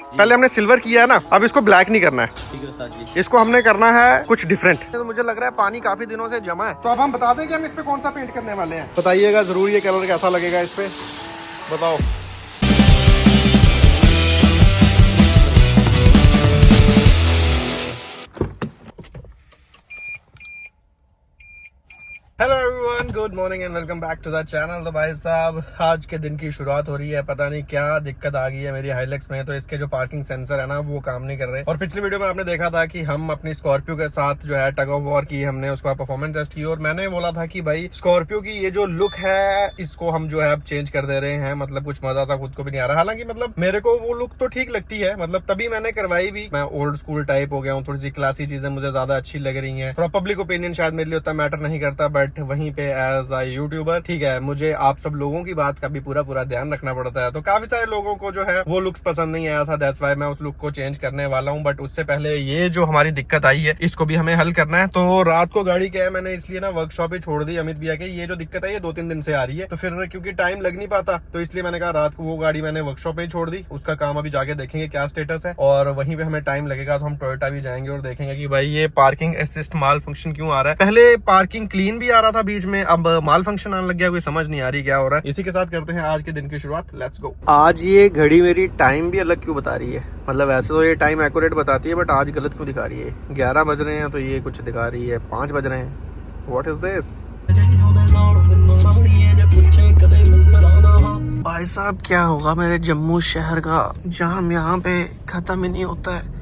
पहले हमने सिल्वर किया है ना, अब इसको ब्लैक नहीं करना है। ठीक है उस्ताद जी। इसको हमने करना है कुछ डिफरेंट। तो मुझे लग रहा है पानी काफी दिनों से जमा है, तो अब हम बता दें कि हम इस पे कौन सा पेंट करने वाले हैं। बताइएगा जरूर ये कलर कैसा लगेगा इस पे, बताओ। Hello everyone, good morning and welcome back to the channel. तो भाई साहब आज के दिन की शुरुआत हो रही है, पता नहीं क्या दिक्कत आ गई है मेरी हाइलेक्स में। तो इसके जो पार्किंग सेंसर है ना वो काम नहीं कर रहे। और पिछली वीडियो में आपने देखा था कि हम अपनी स्कॉर्पियो के साथ जो है टग ऑफ वॉर की, हमने उसका परफॉर्मेंस टेस्ट की और मैंने बोला था कि भाई स्कॉर्पियो की ये जो लुक है इसको हम जो है अब चेंज कर दे रहे हैं। मतलब कुछ मजा सा खुद को भी नहीं आ रहा। हालांकि मतलब मेरे को वो लुक तो ठीक लगती है, मतलब तभी मैंने करवाई भी। मैं ओल्ड स्कूल टाइप हो गया हूँ, थोड़ी सी क्लासी चीजें मुझे ज्यादा अच्छी लग रही है। थोड़ा पब्लिक ओपिनियन शायद मेरे लिए उतना मैटर नहीं करता, बट वहीं पे एज अ यूट्यूबर ठीक है मुझे आप सब लोगों की बात का भी पूरा ध्यान रखना पड़ता है। तो काफी सारे लोगों को जो है वो लुक्स पसंद नहीं आया था, दैट्स व्हाई मैं उस लुक को चेंज करने वाला हूँ। बट उससे पहले ये जो हमारी दिक्कत आई है इसको भी हमें हल करना है। तो रात को गाड़ी क्या है मैंने इसलिए ना वर्कशॉप ही छोड़ दी अमित भैया के। ये जो दिक्कत है ये 2-3 दिन से आ रही है, तो फिर क्योंकि टाइम लग नहीं पाता तो इसलिए मैंने कहा रात को वो गाड़ी मैंने वर्कशॉप में ही छोड़ दी। उसका काम अभी जाके देखेंगे क्या स्टेटस है, और वहीं पे हमें टाइम लगेगा तो हम टोयोटा भी जाएंगे और देखेंगे कि भाई ये पार्किंग असिस्ट माल फंक्शन क्यों आ रहा है। पहले पार्किंग क्लीन भी आ रहा था बीच में, अब माल फंक्शन आने लग गया, कोई समझ नहीं आ रही क्या हो रहा है। इसी के साथ करते हैं आज के दिन की शुरुआत, लेट्स गो। आज ये घड़ी मेरी टाइम भी अलग क्यों बता रही है, मतलब वैसे तो ये टाइम एक्यूरेट बताती है बट आज गलत क्यों दिखा रही है। 11 बज रहे हैं तो ये कुछ दिखा रही है 5 बज रहे हैं। व्हाट इज दिस भाई साहब, क्या होगा मेरे जम्मू शहर का जाम यहाँ पे खत्म ही नहीं होता है।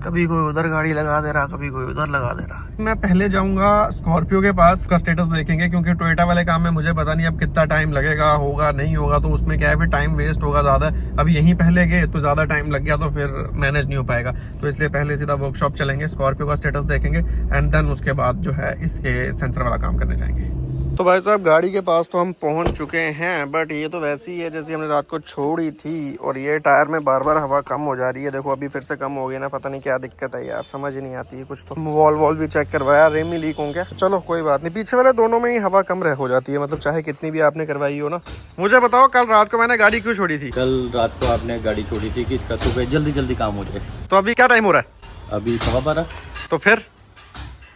कभी कोई उधर गाड़ी लगा दे रहा, कभी कोई उधर लगा दे रहा। मैं पहले जाऊंगा स्कॉर्पियो के पास, का स्टेटस देखेंगे क्योंकि टोयोटा वाले काम में मुझे पता नहीं अब कितना टाइम लगेगा, होगा नहीं होगा, तो उसमें क्या है फिर टाइम वेस्ट होगा ज्यादा। अब यहीं पहले गए तो ज्यादा टाइम लग गया तो फिर मैनेज नहीं हो पाएगा। तो इसलिए पहले सीधा वर्कशॉप चलेंगे, स्कॉर्पियो का स्टेटस देखेंगे एंड देन उसके बाद जो है इसके सेंसर वाला काम करने जाएंगे। तो भाई साहब गाड़ी के पास तो हम पहुंच चुके हैं, बट ये तो वैसी ही है जैसे हमने रात को छोड़ी थी। और ये टायर में बार बार हवा कम हो जा रही है, देखो अभी फिर से कम हो गई ना, पता नहीं क्या दिक्कत है यार, समझ ही नहीं आती है कुछ। तो वॉल भी चेक करवाया, रेम ही लीक होंगे क्या, चलो कोई बात नहीं। पीछे वाले दोनों में ही हवा कम हो जाती है, मतलब चाहे कितनी भी आपने करवाई हो ना। मुझे बताओ कल रात को मैंने गाड़ी क्यों छोड़ी थी? कल रात को आपने गाड़ी छोड़ी थी कि इसका सुबह जल्दी काम हो जाए। तो अभी क्या टाइम हो रहा है? अभी 12:15। तो फिर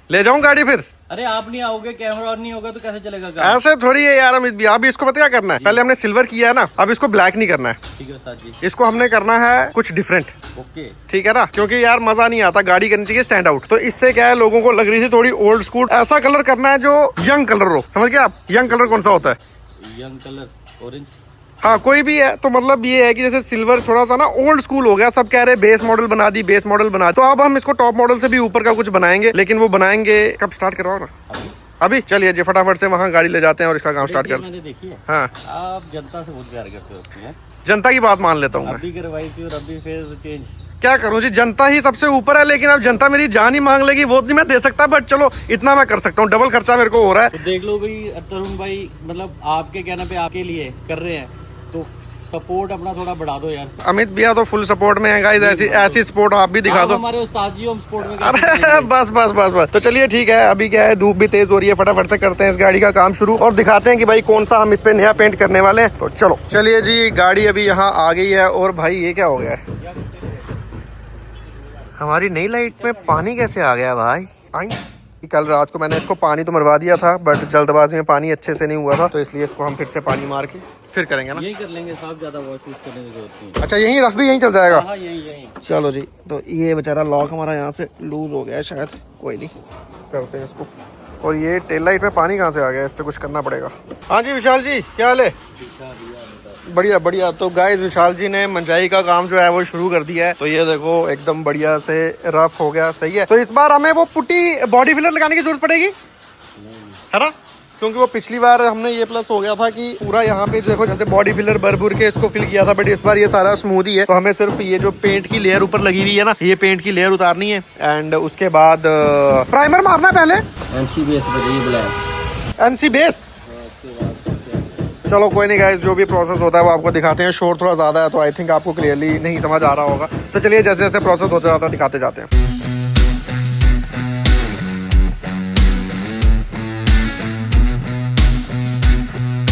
ले जाऊं गाड़ी फिर? अरे आप नहीं आओगे, कैमरा ऑन नहीं होगा तो कैसे चलेगा काम? ऐसे थोड़ी है यार अमित भी, अभी इसको पता क्या करना है, पहले हमने सिल्वर किया है ना, अब इसको ब्लैक नहीं करना है। ठीक है उस्ताद जी। इसको हमने करना है कुछ डिफरेंट, ओके ठीक है ना, क्योंकि यार मजा नहीं आता, गाड़ी करनी चाहिए स्टैंड आउट। तो इससे क्या है लोगों को लग रही थी थोड़ी ओल्ड स्कूल, ऐसा कलर करना है जो यंग कलर हो, समझ गए आप? यंग कलर कौन सा होता है? Young colour orange. हाँ कोई भी है, तो मतलब ये है कि जैसे सिल्वर थोड़ा सा ना ओल्ड स्कूल हो गया, सब कह रहे बेस मॉडल बना दी, बेस मॉडल बना दी। तो अब हम इसको टॉप मॉडल से भी ऊपर का कुछ बनाएंगे, लेकिन वो बनाएंगे कब, स्टार्ट करवाओ ना अभी। चलिए जी फटाफट से वहाँ गाड़ी ले जाते हैं और इसका काम स्टार्ट करते हैं। मैंने देखी है, हाँ आप जनता से बहुत प्यार करते होते हैं। जनता की बात मान लेता हूँ मैं। अभी करवाई थी और अभी फिर चेंज। क्या करूं जी, जनता ही सबसे ऊपर है, लेकिन अब जनता मेरी जान ही मांग लेगी वो नहीं मैं दे सकता, बट चलो इतना मैं कर सकता हूँ, डबल खर्चा मेरे को हो रहा है। तो देख लो भाई तरुण भाई, मतलब आपके कहने पे आपके लिए कर रहे हैं तो सपोर्ट अपना थोड़ा बढ़ा दो यार। अमित भैया तो फुल सपोर्ट में है गाइस, ऐसी सपोर्ट आप भी दिखा दो। हमारे उस्ताद जी हम सपोर्ट में अरे बस तो चलिए ठीक है। अभी क्या है धूप भी तेज हो रही है, फटाफट से करते हैं इस गाड़ी का काम शुरू और दिखाते हैं कि भाई कौन सा हम इस पे नया पेंट करने वाले हैं। तो चलो चलिए जी, गाड़ी अभी यहाँ आ गई है। और भाई ये क्या हो गया है, हमारी नई लाइट में पानी कैसे आ गया भाई? आई कल रात को मैंने इसको पानी तो मरवा दिया था, बट जल्दबाजी में पानी अच्छे से नहीं हुआ था, तो इसलिए इसको हम फिर से पानी मार के फिर करेंगे ना। यही कर लेंगे साहब, ज्यादा वॉश यूज करने की जरूरत नहीं। अच्छा यही रफ भी यहीं चल जाएगा? हाँ यही। चलो जी, तो ये बेचारा लॉक हमारा यहाँ से लूज हो गया है शायद, कोई नहीं करते हैं इसको। और ये टेल लाइट में पानी कहाँ से आ गया, इस पर कुछ करना पड़ेगा। हाँ जी विशाल जी, क्या हाल है? बढ़िया। तो गाइस विशाल जी ने मंजाई का काम जो है वो शुरू कर दिया है। तो ये देखो एकदम बढ़िया से रफ हो गया, सही है। तो इस बार हमें वो पुट्टी बॉडी फिलर लगाने की जरूरत पड़ेगी है ना, क्योंकि वो पिछली बार हमने ये प्लस हो गया था कि पूरा यहाँ पे देखो जैसे बॉडी फिलर भर के इसको फिल किया था, बट इस बार ये सारा स्मूथ ही है। तो हमें सिर्फ ये जो पेंट की लेयर ऊपर लगी हुई है ना, ये पेंट की लेयर उतारनी है एंड उसके बाद प्राइमर मारना है पहले। एनसी बेस चलो कोई नहीं गाइस, जो भी प्रोसेस होता है वो आपको दिखाते हैं। शोर थोड़ा ज़्यादा है तो आई थिंक आपको क्लियरली नहीं समझ आ रहा होगा। तो चलिए जैसे जैसे प्रोसेस होता जाता है दिखाते जाते हैं।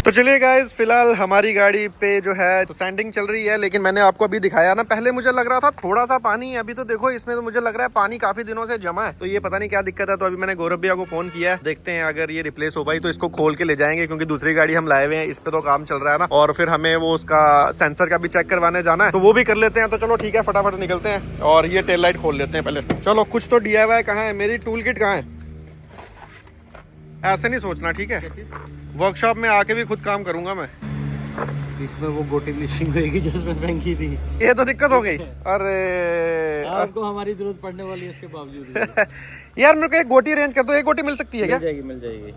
तो चलिए गाइस, फिलहाल हमारी गाड़ी पे जो है तो सैंडिंग चल रही है, लेकिन मैंने आपको अभी दिखाया ना, पहले मुझे लग रहा था थोड़ा सा पानी है, अभी तो देखो इसमें तो मुझे लग रहा है पानी काफी दिनों से जमा है। तो ये पता नहीं क्या दिक्कत है। तो अभी मैंने गौरव भैया को फोन किया है, देखते हैं अगर ये रिप्लेस हो पाई तो इसको खोल के ले जाएंगे, क्योंकि दूसरी गाड़ी हम लाए हुए हैं, इस पे तो काम चल रहा है ना, और फिर हमें वो उसका सेंसर का भी चेक करवाने जाना है, तो वो भी कर लेते हैं। तो चलो ठीक है, फटाफट निकलते हैं और ये टेल लाइट खोल लेते हैं पहले। चलो, कुछ तो DIY कहाँ है, मेरी टूल किट कहाँ है? ऐसे नहीं सोचना, ठीक है? वर्कशॉप में आके भी खुद काम करूंगा मैं। इसमें वो गोटी मिसिंग होगी जो उसमें फेंकी थी। ये तो दिक्कत हो गई। अरे आपको हमारी जरूरत पड़ने वाली है इसके बावजूद। यार मेरे को एक गोटी अरेंज कर दो। एक गोटी मिल सकती है क्या? मिल जाएगी।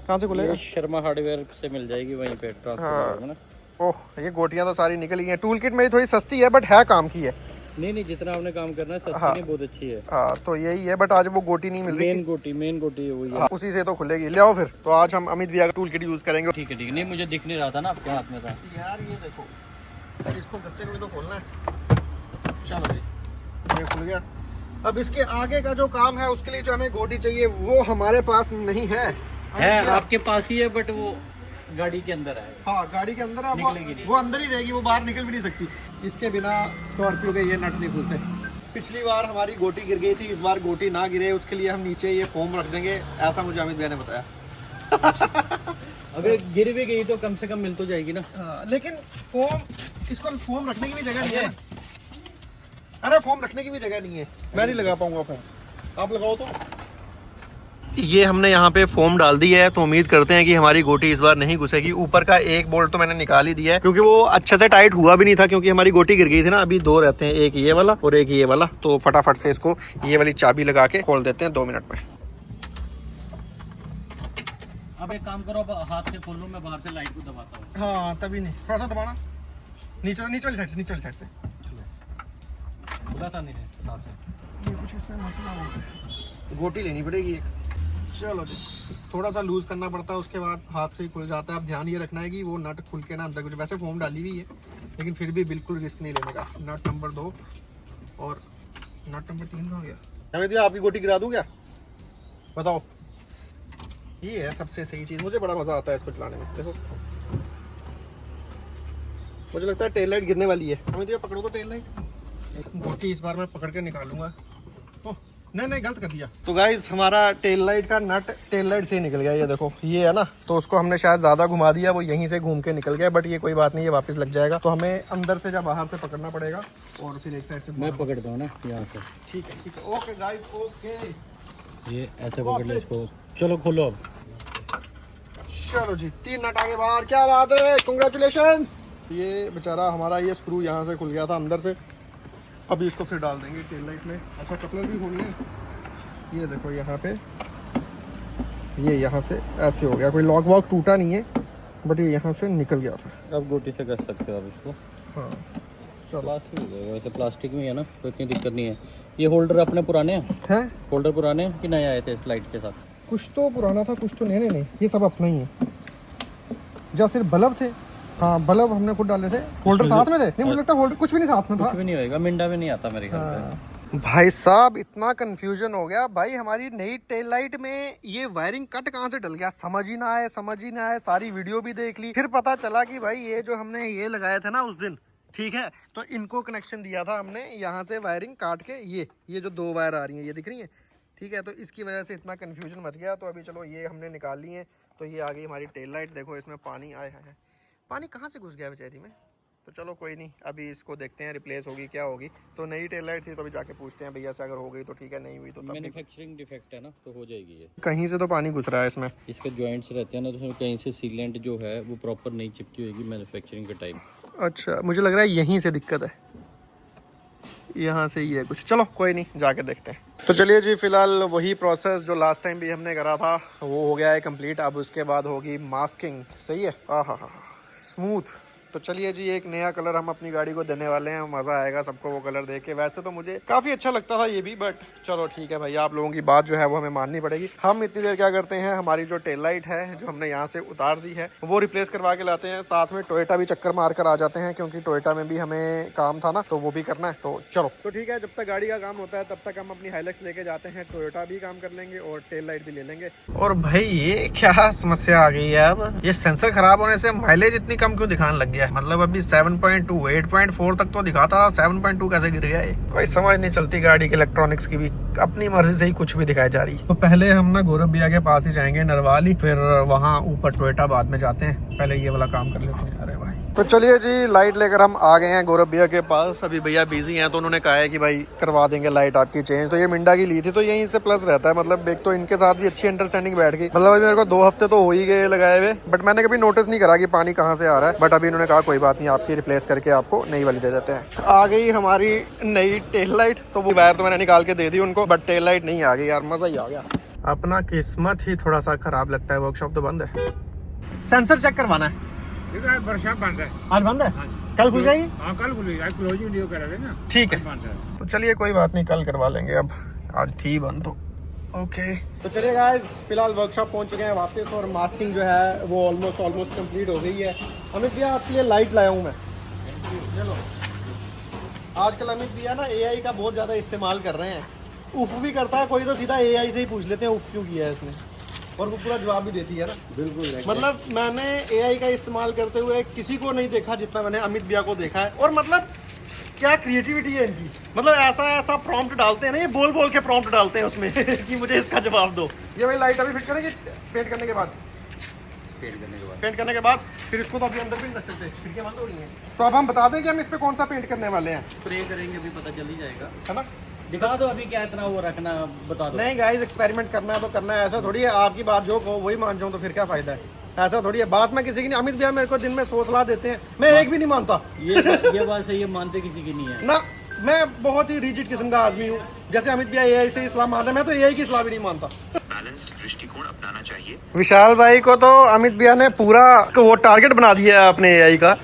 कहाँ से खुलेगा? शर्मा हार्डवेयर से मिल जाएगी, वहीं पे ट्रांसफर ना। ओह, ये गोटियां तो सारी निकल गई हैं। टूल किट मेरी थोड़ी सस्ती है, बट है काम की है। नहीं, जितना आपने काम करना है सस्ती नहीं, बहुत अच्छी है। हाँ, तो यही है, बट आज वो गोटी नहीं मिल रही। मेन गोटी है वही है। हाँ, उसी से तो खुलेगी। ले आओ फिर। तो आज हम अमित भैया का टूल किट यूज करेंगे। ठीक है। नहीं, मुझे दिख नहीं रहा था ना, आपके हाथ में था। यार ये देखो, इसको गत्ते को भी तो खोलना है। चलो जी, ये खुल गया। अब इसके आगे का जो काम है उसके लिए जो हमें गोटी चाहिए वो हमारे पास नहीं है। आपके पास ही है, बट वो गाड़ी के अंदर है। हाँ, गाड़ी के अंदर है, वो अंदर ही रहेगी, वो बाहर निकल भी नहीं सकती। इसके बिना स्कॉर्पियो के ये नट नहीं खुलते। पिछली बार हमारी गोटी गिर गई थी, इस बार गोटी ना गिरे उसके लिए हम नीचे ये फोम रख देंगे, ऐसा मुझे अमित भैया ने बताया। अगर गिर भी गई तो कम से कम मिल तो जाएगी ना। लेकिन फोम, इसको फोम रखने की भी जगह नहीं है। अरे फोम रखने की भी जगह नहीं है, मैं नहीं लगा पाऊंगा फोम, आप लगाओ तो। ये हमने यहाँ पे फोम डाल दी है, तो उम्मीद करते हैं कि हमारी गोटी इस बार नहीं घुसेगी। ऊपर का एक बोल्ट तो मैंने निकाल ही दिया है, क्योंकि वो अच्छे से टाइट हुआ भी नहीं था, क्योंकि हमारी गोटी गिर गई थी ना। अभी दो रहते हैं, एक ये वाला और एक ये वाला। तो फटाफट से इसको ये वाली चाबी लगा के खोल देते हैं 2 मिनट में। अब एक काम करो, अब हाथ से खोल लो, मैं बाहर से लाइट को दबाता हूँ। हाँ, तभी नहीं, थोड़ा सा दबाना, नीचे वाली साइड से। खुला सा नहीं है बाहर से। ये कुछ इसमें मसला हो, गोटी लेनी पड़ेगी एक। चलो जी, थोड़ा सा लूज करना पड़ता है, उसके बाद हाथ से ही खुल जाता है। अब ध्यान ये रखना है कि वो नट खुल के ना अंदर कुछ, वैसे फोम डाली हुई है लेकिन फिर भी बिल्कुल रिस्क नहीं लेने का। नट नंबर 2 और नट नंबर 3 हो गया। अमित भैया, आपकी गोटी गिरा दूं क्या? बताओ। ये है सबसे सही चीज़, मुझे बड़ा मज़ा आता है इसको चलाने में। देखो, मुझे लगता है टेल लाइट गिरने वाली है। अमित भैया पकड़ो तो टेल लाइट। गोटी इस बार मैं पकड़ के निकालूंगा। नहीं, गलत कर दिया। तो गाइस, हमारा टेल लाइट का नट टेल लाइट से निकल गया। ये देखो, ये है ना, तो उसको हमने शायद ज्यादा घुमा दिया, वो यहीं से घूम के निकल गया। बट ये कोई बात नहीं, ये वापस लग जाएगा। तो हमें अंदर से या बाहर से पकड़ना पड़ेगा और फिर एक साइड से मैं पकड़ता हूँ ना यहाँ से। ठीक है। Okay guys, okay. ये ऐसे पकड़ लो इसको। चलो खोलो अब। चलो जी, 3 नट आगे बाहर। क्या बात है, कांग्रेचुलेशंस। ये बेचारा हमारा ये स्क्रू यहाँ से खुल गया था अंदर से। अभी इसको फिर डाल देंगे टेल लाइट में। अच्छा, कपलर भी खोलने हैं। ये देखो यहाँ पे, ये यहाँ से ऐसे हो गया। कोई लॉक वॉक टूटा नहीं है, बट ये यहाँ से निकल गया था। अब गोटी से कर सकते हो आप इसको। हाँ, चलो। प्लास्टिक हो जाएगा, वैसे प्लास्टिक में है ना, तो इतनी दिक्कत नहीं है। ये होल्डर अपने पुराने हैं? होल्डर पुराने हैं कि नए आए थे इस लाइट के साथ? कुछ तो पुराना था, कुछ तो नहीं, ये सब अपना ही है। जहाँ सिर्फ बल्ब थे, हाँ बल्ब हमने खुद डाले थे। होल्डर साथ में थे? नहीं, मुझे लगता है होल्डर कुछ भी नहीं साथ में था। कुछ भी नहीं होएगा, मिंडा भी नहीं आता मेरे ख्याल से। भाई साहब, इतना कंफ्यूजन हो गया भाई। हमारी नई टेल लाइट में ये वायरिंग कट कहाँ से डल गया, समझ ही ना आए। सारी वीडियो भी देख ली, फिर पता चला कि भाई ये जो हमने ये लगाया था ना उस दिन, ठीक है, तो इनको कनेक्शन दिया था हमने यहाँ से वायरिंग काट के। ये जो 2 वायर आ रही हैं, ये दिख रही हैं, ठीक है। तो इसकी वजह से इतना कंफ्यूजन मच गया। तो अभी चलो ये हमने निकाल ली है। तो ये आ गई हमारी टेल लाइट। देखो, इसमें पानी आया है। पानी कहाँ से घुस गया बेचारी में। तो चलो कोई नहीं, अभी इसको देखते हैं रिप्लेस होगी क्या होगी। तो नई टेल लाइट थी, तो अभी जाके पूछते हैं भैया से, अगर हो गई तो ठीक है, नहीं हुई तो मैन्युफैक्चरिंग डिफेक्ट है ना, तो हो जाएगी ये। कहीं से तो पानी घुस रहा है इसमें। इसके जॉइंट्स रहते हैं ना, तो कहीं से सीलेंट जो है वो प्रॉपर नहीं चिपकी होगी मैन्युफैक्चरिंग के टाइम। अच्छा, मुझे लग रहा है यहीं से दिक्कत है, यहाँ से ही है कुछ। चलो कोई नहीं, जाके देखते हैं। तो चलिए जी, फिलहाल वही प्रोसेस जो लास्ट टाइम भी हमने करा था वो हो गया है कंप्लीट। अब उसके बाद होगी मास्किंग। सही है, हाँ, स्मूथ। तो तो चलिए जी, एक नया कलर हम अपनी गाड़ी को देने वाले हैं, मजा आएगा सबको वो कलर देख के। वैसे तो मुझे काफी अच्छा लगता था ये भी, बट चलो ठीक है भाई, आप लोगों की बात जो है वो हमें माननी पड़ेगी। हम इतनी देर क्या करते हैं, हमारी जो टेल लाइट है जो हमने यहाँ से उतार दी है वो रिप्लेस करवा के लाते हैं, साथ में टोयोटा भी चक्कर मार कर आ जाते हैं, क्योंकि टोयोटा में भी हमें काम था ना, तो वो भी करना है। तो चलो, तो ठीक है, जब तक गाड़ी का काम होता है तब तक हम अपनी हाइलक्स लेके जाते हैं, टोयोटा भी काम कर लेंगे और टेल लाइट भी ले लेंगे। और भाई ये क्या समस्या आ गई है, अब ये सेंसर खराब होने से माइलेज इतनी कम क्यों दिखाने लग गया है? मतलब अभी 7.2 8.4 तक तो दिखाता था, 7.2 कैसे गिर गया ये? कोई समझ नहीं चलती गाड़ी के इलेक्ट्रॉनिक्स की भी, अपनी मर्जी से ही कुछ भी दिखाई जा रही है। तो पहले हम ना गौरव भैया के पास ही जाएंगे नरवाली, फिर वहाँ ऊपर टोयोटा बाद में जाते हैं, पहले ये वाला काम कर लेते हैं। अरे भाई, तो चलिए जी, लाइट लेकर हम आ गए हैं गौरव भैया के पास। अभी भैया बिजी हैं तो उन्होंने कहा है कि भाई करवा देंगे लाइट आपकी चेंज। तो ये मिंडा की ली थी, तो यहीं से प्लस रहता है, मतलब एक तो इनके साथ भी अच्छी अंडरस्टैंडिंग बैठ गई। मतलब अभी मेरे को 2 हफ्ते तो हो ही गए लगाए हुए, बट मैंने कभी नोटिस नहीं करा कि पानी कहाँ से आ रहा है। बट अभी इन्होंने कहा कोई बात नहीं, आपकी रिप्लेस करके आपको नई वाली दे देते हैं। आ गई हमारी नई टेल लाइट, तो वो वायर तो मैंने निकाल के दे दी उनको, बट टेल लाइट नहीं आ गई यार, मजा ही आ गया। अपना किस्मत ही थोड़ा सा खराब लगता है, वर्कशॉप तो बंद है। सेंसर चेक करवाना है, वर्कशॉप बंद है आज बंद है, कल खुल जाएगी? हाँ कल खुलेगी, आज क्लोजिंग वीडियो करा ना। ठीक है, बंद है तो चलिए कोई बात नहीं, कल करवा लेंगे, अब आज थी बंद तो ओके। तो चलिए गाइस, फिलहाल वर्कशॉप पहुंच चुके हैं वापस, और मास्किंग जो है वो ऑलमोस्ट कंप्लीट हो गई है। अमित भैया आपके लिए लाइट लाया हूँ मैं, चलो। आजकल अमित भैया ना AI का बहुत ज़्यादा इस्तेमाल कर रहे हैं, उफ भी करता है कोई तो सीधा AI से ही पूछ लेते हैं उफ क्यों किया है इसने, और वो पूरा जवाब भी देती है ना। बिल्कुल, मतलब मैंने AI का इस्तेमाल करते हुए किसी को नहीं देखा जितना मैंने अमित भैया को देखा है। और मतलब क्या क्रिएटिविटी है इनकी, मतलब ऐसा प्रॉम्प्ट डालते हैं ना, ये बोल बोल के प्रॉम्प्ट डालते हैं उसमें कि मुझे इसका जवाब दो। ये भाई लाइट अभी फिट करेंगे पेंट करने के बाद, पेंट करने के बाद फिर इसको तो अभी अंदर भी नहीं रख सकते, खिड़कियां बंद हो रही हैं। तो अब हम बता दें कि हम इस पे कौन सा पेंट करने वाले हैं। स्प्रे करेंगे, अभी पता चल ही जाएगा, है ना? दिखा दो अभी क्या इतना वो रखना, बता दो। नहीं गाइस, एक्सपेरिमेंट करना है तो करना है, ऐसा थोड़ी है आपकी बात जो कहो वही मान जाऊँ तो फिर क्या फायदा है, ऐसा थोड़ी है। बात मैं किसी की नहीं, अमित भैया मेरे को दिन में 100 सलाह देते हैं, मैं एक भी नहीं मानता। ये बात सही है, मानते किसी की नहीं है ना, मैं बहुत ही रिजिड किस्म का आदमी हूँ। जैसे अमित भैया AI से इस्लाम मान रहे हैं, मैं तो AI की इस्लाम भी नहीं मानता। बैलेंस्ड दृष्टिकोण अपनाना चाहिए। विशाल भाई को तो अमित भैया ने पूरा वो टारगेट बना दिया है अपने AI का।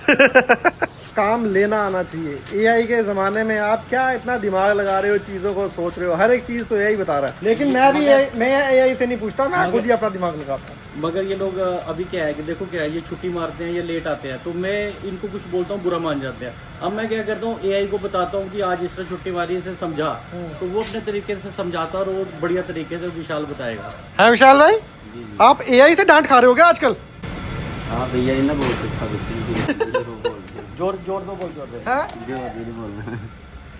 काम लेना आना चाहिए। AI के ज़माने में आप क्या इतना दिमाग लगा रहे हो, चीज़ों को सोच रहे हो, हर एक चीज़ तो AI बता रहा है। लेकिन मैं भी AI से नहीं पूछता, मैं खुद ही अपना दिमाग लगाता हूँ। मगर ये लोग अभी क्या है कि देखो क्या है, ये छुट्टी मारते हैं, ये लेट आते हैं, तो मैं इनको कुछ बोलता हूँ बुरा मान जाते हैं। अब मैं क्या करता हूँ, AI को बताता हूँ कि आज इसने छुट्टी मारी, इसे समझा, तो वो अपने तरीके से समझाता है और वो बढ़िया तरीके से विशाल बताएगा। है विशाल भाई, आप AI से डांट खा रहे हो क्या आजकल? हाँ भैया, ना बोल जोर जोर दो, बोल जोर दे।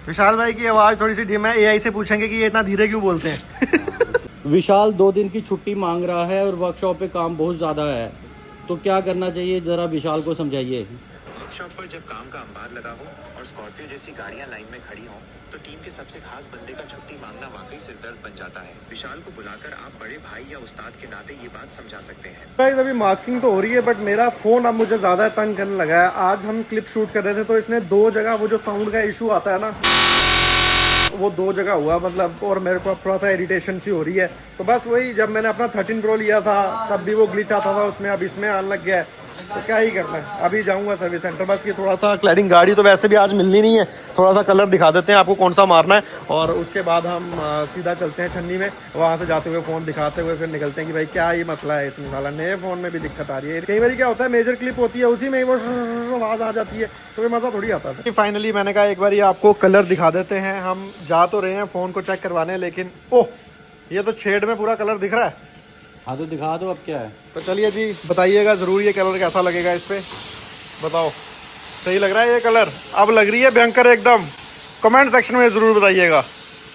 विशाल भाई की आवाज़ थोड़ी सी धीमी है, AI से पूछेंगे कि ये इतना धीरे क्यों बोलते हैं। विशाल 2 दिन की छुट्टी मांग रहा है और वर्कशॉप पे काम बहुत ज़्यादा है, तो क्या करना चाहिए, ज़रा विशाल को समझाइए। वर्कशॉप पर जब काम का अंबार लगा हो और स्कॉर्पियो जैसी गाड़ियां लाइन में खड़ी हों, तो टीम के सबसे खास बंदे का छुट्टी मांगना वाकई सिरदर्द बन जाता है। विशाल को बुलाकर आप बड़े भाई या उस्ताद के नाते ये बात समझा सकते हैं। गाइस, अभी मास्किंग तो हो रही है, बट मेरा फोन अब मुझे ज्यादा तंग करने लगा है। आज हम क्लिप शूट कर रहे थे, तो इसने 2 जगह वो जो साउंड का इशू आता है ना, वो 2 जगह हुआ, मतलब, और मेरे को अब थोड़ा सा इरिटेशन सी हो रही है। तो बस वही, जब मैंने अपना 13 Pro लिया था तब भी वो ग्लिच आता था उसमें, अब इसमें आने लग गया है, तो क्या ही करना है। अभी जाऊंगा सर्विस सेंटर, बस ये थोड़ा सा क्लैडिंग, गाड़ी तो वैसे भी आज मिलनी नहीं है, थोड़ा सा कलर दिखा देते हैं आपको कौन सा मारना है, और उसके बाद हम सीधा चलते हैं छन्नी में, वहाँ से जाते हुए फ़ोन दिखाते हुए फिर निकलते हैं कि भाई क्या ये मसला है इसमें, साला नए फ़ोन में भी दिक्कत आ रही है। कई बार क्या होता है, मेजर क्लिप होती है, उसी में वो आवाज़ आ जाती है, तो ये मज़ा थोड़ी आता है। फाइनली मैंने कहा एक बार आपको कलर दिखा देते हैं। हम जा तो रहे हैं फ़ोन को चेक करवाने, लेकिन ओह, ये तो शेड में पूरा कलर दिख रहा है। हाँ तो दिखा दो अब क्या है। तो चलिए जी, बताइएगा ज़रूर ये कलर कैसा लगेगा इस पे, बताओ सही लग रहा है ये कलर? अब लग रही है भयंकर एकदम, कमेंट सेक्शन में ज़रूर बताइएगा।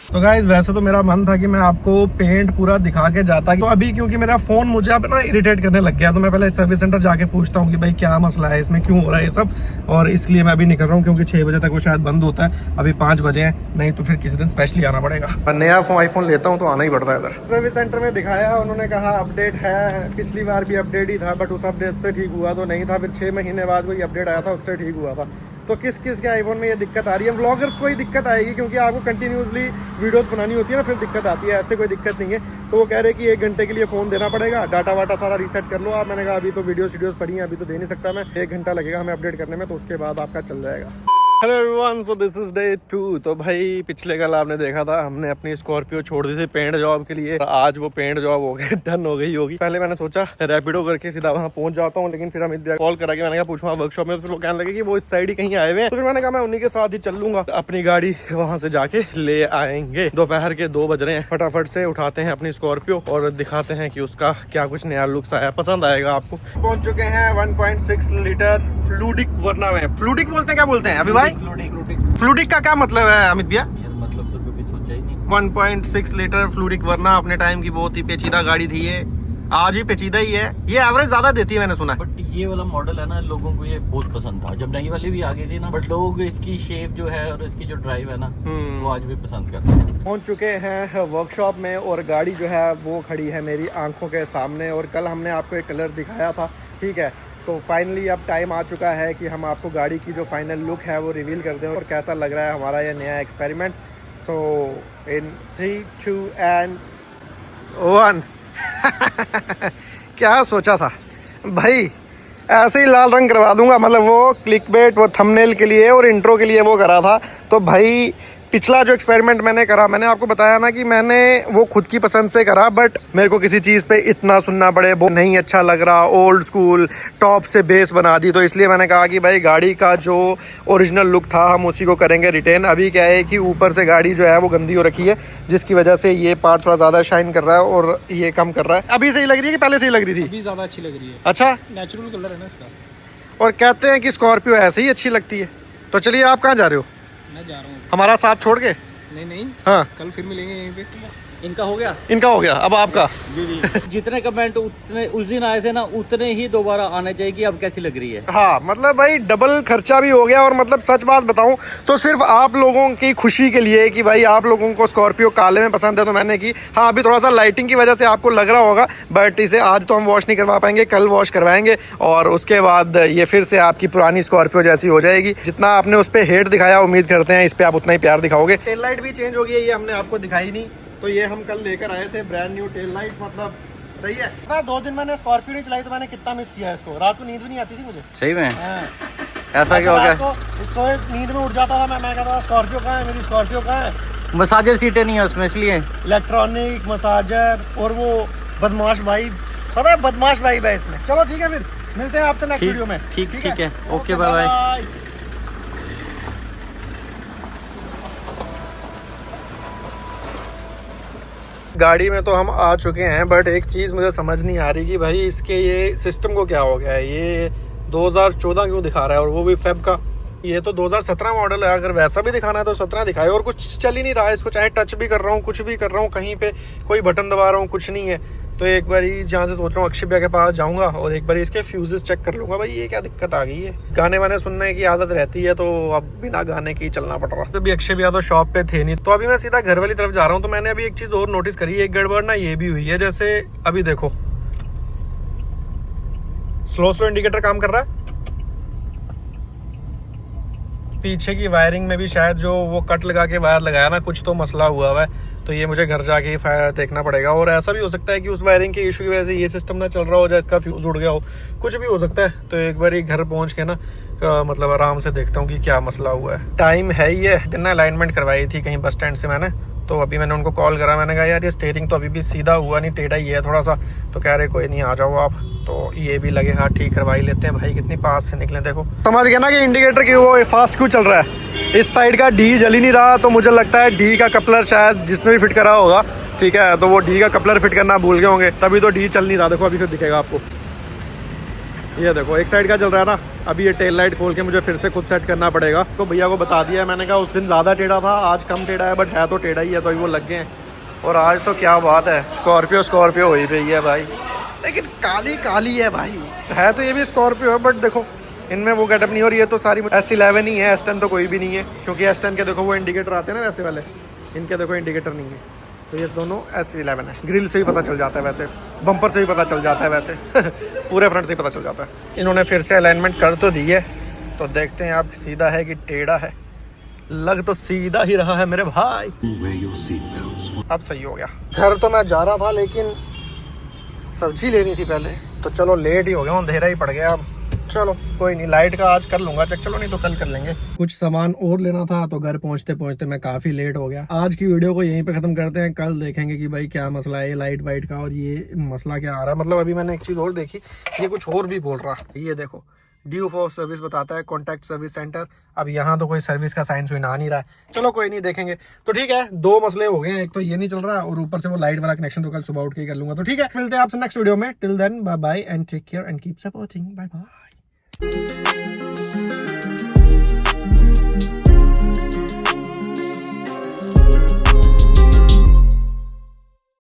तो गाइस, वैसे तो मेरा मन था कि मैं आपको पेंट पूरा दिखा के जाता, तो अभी क्योंकि मेरा फ़ोन मुझे अब ना इरिटेट करने लग गया, तो मैं पहले सर्विस सेंटर जाके पूछता हूँ कि भाई क्या मसला है इसमें, क्यों हो रहा है ये सब, और इसलिए मैं अभी निकल रहा हूँ, क्योंकि 6 बजे तक वो शायद बंद होता है, अभी 5 बजे हैं, नहीं तो फिर किसी दिन स्पेशली आना पड़ेगा। नया आईफोन लेता हूँ तो आना ही पड़ता है इधर। सर्विस सेंटर में दिखाया, उन्होंने कहा अपडेट है, पिछली बार भी अपडेट ही था, बट उस अपडेट से ठीक हुआ तो नहीं था, फिर 6 महीने बाद कोई अपडेट आया था, उससे ठीक हुआ था। तो किस किस के आईफोन में ये दिक्कत आ रही है। व्लॉगर्स को ही दिक्कत आएगी क्योंकि आपको कंटिन्यूसली वीडियोस बनानी होती है ना, फिर दिक्कत आती है। ऐसे कोई दिक्कत नहीं है। तो वो कह रहे कि 1 घंटे के लिए फ़ोन देना पड़ेगा, डाटा वाटा सारा रीसेट कर लो आप। मैंने कहा अभी तो वीडियोस पड़ी हैं, अभी तो दे नहीं सकता मैं, 1 घंटा लगेगा हमें अपडेट करने में, तो उसके बाद आपका चल जाएगा। Hello everyone, so this is day 2। तो भाई पिछले कल आपने देखा था हमने अपनी स्कॉर्पियो छोड़ दी थी पेंट जॉब के लिए। आज वो पेंट जॉब हो गई, डन हो गई होगी। पहले मैंने सोचा रैपिडो करके सीधा वहाँ पहुंच जाता हूँ, लेकिन फिर अमित भैया कॉल करा के मैंने कहा पूछूंगा वर्कशॉप में, तो फिर वो कहने लगे कि वो इस साइड ही कहीं आए हुए हैं। तो फिर मैंने कहा मैं उन्हीं के साथ ही चल लूंगा, अपनी गाड़ी वहाँ से जाके ले आएंगे। दोपहर के 2 बज रहे हैं, फटाफट से उठाते हैं अपनी स्कॉर्पियो और दिखाते हैं कि उसका क्या कुछ नया लुक्स आया, पसंद आएगा आपको। पहुंच चुके हैं 1.6 लीटर फ्लूडिक वर्ना में। फ्लूडिक बोलते हैं, क्या बोलते हैं अभी भाई? फ्लूडिक का क्या मतलब है अमित भैया? मतलब तो कभी सोचा ही नहीं। 1.6 लीटर फ्लूडिक वर्ना अपने टाइम की बहुत ही पेचीदा गाड़ी थी ये, आज भी पेचीदा ही है। ये एवरेज ज्यादा देती है मैंने सुना है। बट ये वाला मॉडल है ना, लोगों को ये बहुत पसंद था जब नई वाली भी आ गई थी ना। बट लोग इसकी शेप जो है और इसकी जो ड्राइव है ना, वो आज भी पसंद करते हैं। पहुंच चुके हैं वर्कशॉप में और गाड़ी जो है वो खड़ी है मेरी आंखों के सामने। और कल हमने आपको एक कलर दिखाया था, ठीक है। तो फाइनली अब टाइम आ चुका है कि हम आपको गाड़ी की जो फाइनल लुक है वो रिवील कर दें और कैसा लग रहा है हमारा ये नया एक्सपेरिमेंट। सो इन 3, 2 एंड 1 क्या सोचा था भाई, ऐसे ही लाल रंग करवा दूंगा, मतलब वो क्लिकबेट, वो थंबनेल के लिए और इंट्रो के लिए वो करा था। तो भाई पिछला जो एक्सपेरिमेंट मैंने करा, मैंने आपको बताया ना कि मैंने वो खुद की पसंद से करा, बट मेरे को किसी चीज़ पे इतना सुनना पड़े वो नहीं अच्छा लग रहा, ओल्ड स्कूल टॉप से बेस बना दी। तो इसलिए मैंने कहा कि भाई गाड़ी का जो ओरिजिनल लुक था हम उसी को करेंगे रिटेन। अभी क्या है कि ऊपर से गाड़ी जो है वो गंदी हो रखी है, जिसकी वजह से ये पार्ट थोड़ा ज़्यादा शाइन कर रहा है और ये कम कर रहा है। अभी सही लग रही है कि पहले सही लग रही थी? अभी ज़्यादा अच्छी लग रही है। अच्छा, नेचुरल कलर है ना इसका। और कहते हैं कि स्कॉर्पियो ऐसे ही अच्छी लगती है। तो चलिए, आप कहाँ जा रहे हो? मैं जा रहा हूँ। हमारा साथ छोड़ के? नहीं, हाँ, कल फिर मिलेंगे यहीं पे। इनका हो गया, इनका हो गया, अब आपका। जितने कमेंट उतने उस दिन आए थे ना, उतने ही दोबारा आने चाहिए कि अब कैसी लग रही है। हाँ, मतलब भाई डबल खर्चा भी हो गया। और मतलब सच बात बताऊं तो सिर्फ आप लोगों की खुशी के लिए कि भाई आप लोगों को स्कॉर्पियो काले में पसंद है तो मैंने की। हाँ, अभी थोड़ा सा लाइटिंग की वजह से आपको लग रहा होगा, बट इसे आज तो हम वॉश नहीं करवा पाएंगे, कल वॉश करवाएंगे और उसके बाद ये फिर से आपकी पुरानी स्कॉर्पियो जैसी हो जाएगी। जितना आपने उस पर हेट दिखाया, उम्मीद करते हैं इस पर आप उतना ही प्यार दिखाओगे। टेल लाइट भी चेंज हो गई है, ये हमने आपको दिखाई नहीं, तो ये हम कल लेकर आए थे ब्रांड न्यू टेल लाइट। मतलब सही है। 2 दिन मैंने स्कॉर्पियो नहीं चलाई तो मैंने कितना मिस किया इसको। रात को नींद भी नहीं आती थी मुझे। सही में ऐसा क्या हो गया? सोए नींद में उठ जाता था मैं कहता था स्कॉर्पियो कहाँ है, मेरी स्कॉर्पियो कहाँ है। मसाजर सीटें नहीं है उसमें, इसलिए इलेक्ट्रॉनिक मसाजर और वो बदमाश भाई, पता है बदमाश भाई है इसमें। चलो ठीक है, फिर मिलते हैं आपसे नेक्स्ट वीडियो में। ठीक है, ओके, बाय बाय। गाड़ी में तो हम आ चुके हैं, बट एक चीज़ मुझे समझ नहीं आ रही कि भाई इसके ये सिस्टम को क्या हो गया है। ये 2014 क्यों दिखा रहा है, और वो भी फेब का। ये तो 2017 मॉडल है, अगर वैसा भी दिखाना है तो 17 दिखाए। और कुछ चल ही नहीं रहा है इसको, चाहे टच भी कर रहा हूँ, कुछ भी कर रहा हूँ, कहीं पे कोई बटन दबा रहा हूँ, कुछ नहीं है। तो एक बार जहाँ से सोच रहा हूँ अक्षय भैया के पास जाऊँगा और एक बार इसके फ्यूजेस चेक कर लूँगा, भाई ये क्या दिक्कत आ गई है। गाने वाने सुनने की आदत रहती है, तो अब बिना गाने के ही चलना पड़ रहा है। तो अभी अक्षय भैया तो शॉप पे थे नहीं, तो अभी मैं सीधा घर वाली तरफ जा रहा हूँ। तो मैंने अभी एक चीज़ और नोटिस करी, एक गड़बड़ ना ये भी हुई है। जैसे अभी देखो, स्लो इंडिकेटर काम कर रहा है, पीछे की वायरिंग में भी शायद जो वो कट लगा के वायर लगाया ना, कुछ तो मसला हुआ है। तो ये मुझे घर जाके ही देखना पड़ेगा। और ऐसा भी हो सकता है कि उस वायरिंग के इशू की वजह से ये सिस्टम ना चल रहा हो जाए, इसका फ्यूज उड़ गया हो, कुछ भी हो सकता है। तो एक बार ही घर पहुंच के ना मतलब आराम से देखता हूँ कि क्या मसला हुआ है। टाइम है ही है, दिन ना अलाइनमेंट करवाई थी कहीं बस स्टैंड से मैंने। तो अभी मैंने उनको कॉल करा, मैंने कहा यार ये स्टीयरिंग तो अभी भी सीधा हुआ नहीं, टेढ़ा ही है थोड़ा सा। तो कह रहे कोई नहीं, आ जाओ आप। तो ये भी लगे हाँ ठीक करवा ही लेते हैं। भाई कितनी पास से निकले, देखो समझ गया ना कि इंडिकेटर की वो फास्ट क्यों चल रहा है। इस साइड का डी जल ही नहीं रहा, तो मुझे लगता है डी का कपलर शायद जिसने भी फिट करा होगा, ठीक है, तो वो डी का कपलर फिट करना भूल गए होंगे, तभी तो डी चल नहीं रहा। देखो अभी फिर दिखेगा आपको, ये देखो एक साइड का चल रहा है ना। अभी ये टेल लाइट खोल के मुझे फिर से खुद सेट करना पड़ेगा। तो भैया को बता दिया है मैंने, कहा उस दिन ज़्यादा टेढ़ा था, आज कम टेढ़ा है, बट है तो टेढ़ा ही है। तो अभी वो लग गए हैं। और आज तो क्या बात है, स्कॉर्पियो हो ही रही है भाई, लेकिन काली काली है भाई। है तो ये भी स्कॉर्पियो है, बट देखो इनमें वो गेटअप नहीं हो रही है। तो सारी S11 ही है, S10 तो कोई भी नहीं है, क्योंकि S10 के देखो वो इंडिकेटर आते हैं ना वैसे वाले, इनके देखो इंडिकेटर नहीं है। तो ये दोनों S11 है। ग्रिल से ही पता चल जाता है, वैसे बम्पर से भी पता चल जाता है, वैसे पूरे फ्रंट से ही पता चल जाता है। इन्होंने फिर से अलाइनमेंट कर तो दी है, तो देखते हैं आप सीधा है कि टेढ़ा है। लग तो सीधा ही रहा है मेरे भाई। अब सही हो गया। घर तो मैं जा रहा था लेकिन सब्जी लेनी थी पहले, तो चलो लेट ही हो गया, अंधेरा ही पड़ गया अब। चलो कोई नहीं, लाइट का आज कर लूंगा चेक, चलो नहीं तो कल कर लेंगे। कुछ सामान और लेना था तो घर पहुंचते पहुंचते मैं काफी लेट हो गया। आज की वीडियो को यहीं पे खत्म करते हैं, कल देखेंगे कि भाई क्या मसला है लाइट वाइट का और ये मसला क्या आ रहा है। मतलब अभी मैंने एक चीज और देखी, ये कुछ और भी बोल रहा है। ये देखो ड्यू फॉर सर्विस बताता है, कॉन्टैक्ट सर्विस सेंटर। अब यहाँ तो कोई सर्विस का साइन सुइन आ नहीं रहा है। चलो कोई नहीं, देखेंगे। तो ठीक है, 2 मसले हो गए हैं, एक तो ये नहीं चल रहा और ऊपर से वो लाइट वाला कनेक्शन तो कल सुबह उठ के कर लूंगा। तो ठीक है, मिलते हैं आपसे नेक्स्ट वीडियो में। Till then bye bye and take care and keep supporting. Bye bye.